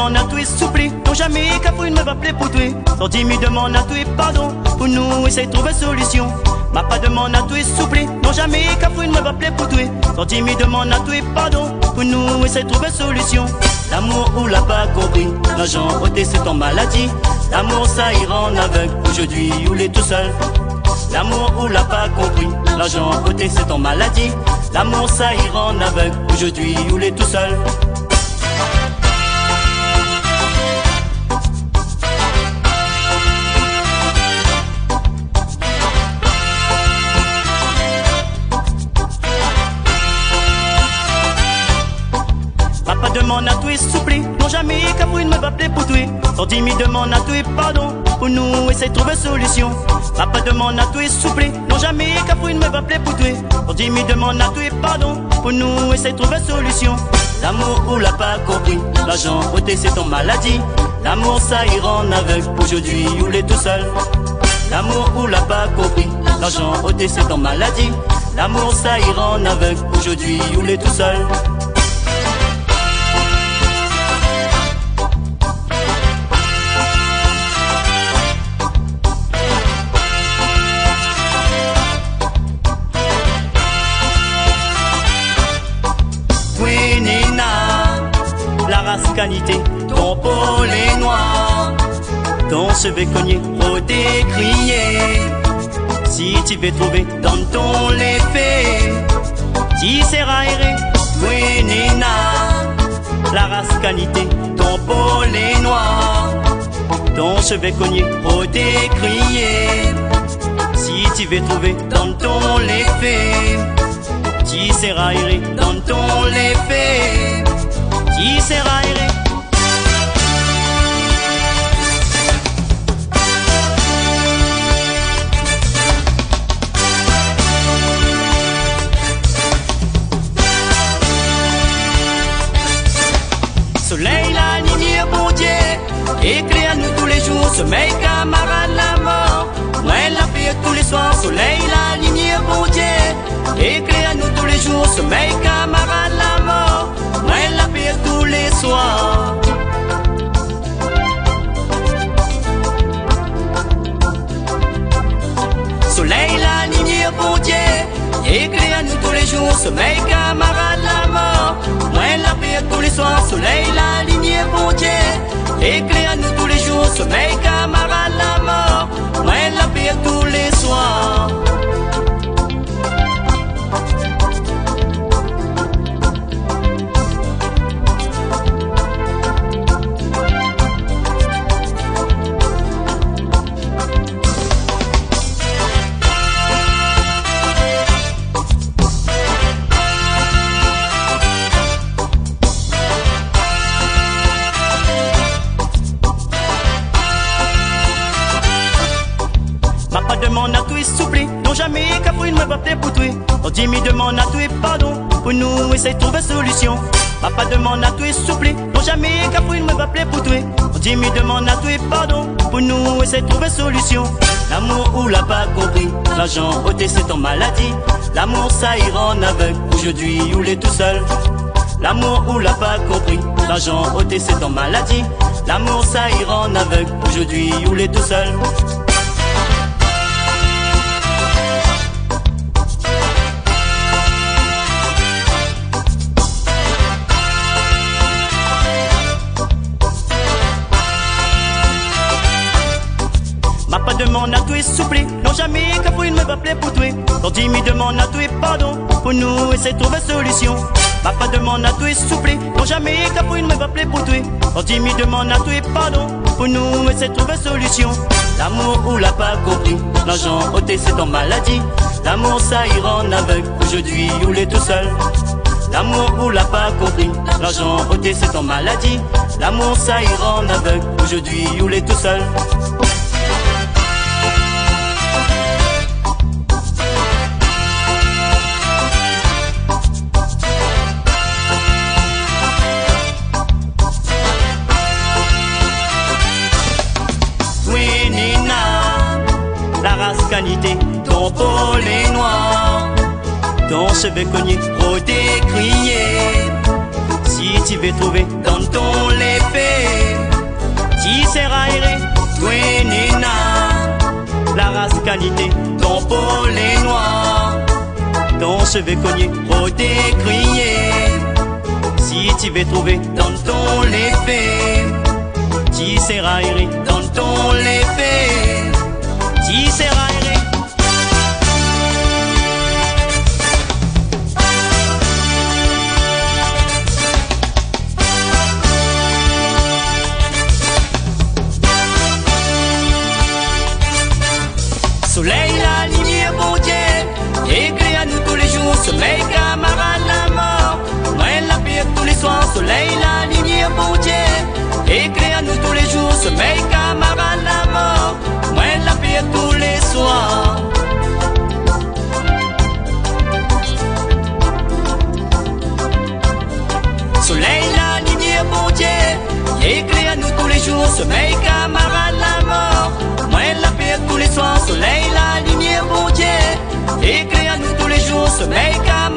demande à toi souple, non jamais qu'à pour une me va plaire pour toi. Sans timidement à toi pardon, pour nous essayer de trouver solution. Ma pas demande à toi souple, non jamais qu'à pour une me va plaire pour toi. Sans timidement à toi pardon, pour nous essayer de trouver solution. L'amour ou l'a pas compris, l'argent ôté c'est ton maladie. L'amour ça ira en aveugle, aujourd'hui ou l'est tout seul. L'amour ou l'a pas compris, l'argent ôté c'est ton maladie. L'amour ça ira en aveugle, aujourd'hui ou l'est tout seul. Papa demande à toi souple, non jamais qu'à pour une me va plaire pour toi. Sans timidement à toi pardon, pour nous essayer de trouver solution. Papa demande à toi souple, non jamais qu'à pour une me va plaire pour toi. Sans timidement à toi pardon, pour nous essayer de trouver solution. L'amour ou l'a pas compris, l'argent ôté c'est ton maladie. L'amour ça ira en aveugle, aujourd'hui ou l'est tout seul. L'amour ou l'a pas compris, l'argent ôté c'est ton maladie. L'amour ça ira en aveugle, aujourd'hui ou l'est tout seul. Canité, ton pôle est noir, ton cheveu cogné, au décrier. Si tu veux trouver dans ton l'effet, tu seras erré, oui Nina. La race canité, ton pôle est noir, ton cheveu cogné, au décrier. Si tu veux trouver dans ton l'effet, tu seras erré dans ton l'effet. Qui sera erré? Soleil la lignée bon Dieu, éclaire nous tous les jours, sommeil camarade la mort. Moi la paix tous les soirs, soleil la lignée bon Dieu, éclaire nous tous les jours, sommeil camarade la mort. Moi la paix tous les soirs. Soleil la lignée bon Dieu, éclaire nous tous les jours, sommeil camarade la mort. Moi la paix tous les soirs, soleil la lignée bon Dieu, éclaire nous tous les jours, sommeil camarade la mort. Moi la paix tous les soirs. Demande à toi souple, non jamais qu'à pour une me va plaire pour toi. On dit me demande à toi pardon, pour nous essayer de trouver solution. Papa demande à toi souple, non jamais qu'à pour une me va plaire pour toi. On dit me demande à toi pardon, pour nous essayer de trouver solution. L'amour ou l'a pas compris, l'argent ôté c'est ton maladie. L'amour ça ira en aveugle, aujourd'hui ou l'est tout seul. L'amour ou l'a pas compris, l'argent ôté c'est ton maladie. L'amour ça ira en aveugle, aujourd'hui ou l'est tout seul. Papa demande à toi souple, non jamais qu'à pour une me va plaire pour toi. Quand tu me demande à toi pardon, pour nous essayer de trouver solution. Papa demande à toi souple, non jamais qu'à pour une me va plaire pour toi. Quand tu me demande à toi pardon, pour nous essayer de trouver solution. L'amour ou l'a pas compris, l'argent ôté c'est ton maladie. L'amour ça ira en aveugle, aujourd'hui ou l'est tout seul. L'amour ou l'a pas compris, l'argent ôté c'est ton maladie. L'amour ça ira en aveugle, aujourd'hui ou l'est tout seul. Canité, ton pôle est noir, ton cheveu cogné, trop décrié. Si Si tu veux trouver dans ton l'épée, tu seras erré, toi nena. La race qualité, ton peau est noir, ton cheveu cogné, au décrier. Si tu veux trouver dans ton l'épée, tu seras erré, dans ton l'épée, tu seras erré. Soleil, la lumière, bon Dieu, écrit à nous tous les jours. Sommeil, camarade, la mort, moi la paix tous les soirs. Soleil, la lumière, bon Dieu, écrit à nous tous les jours. Sommeil, camarade, la mort, moi la paix tous les soirs. Soleil, la lumière, bon Dieu, écrit à nous tous les jours. Sommeil, camarade, la mort, moi la paix tous les soirs. Soleil, la lumière, bon Dieu, écrit à nous tous les jours. Sommeil, camarade.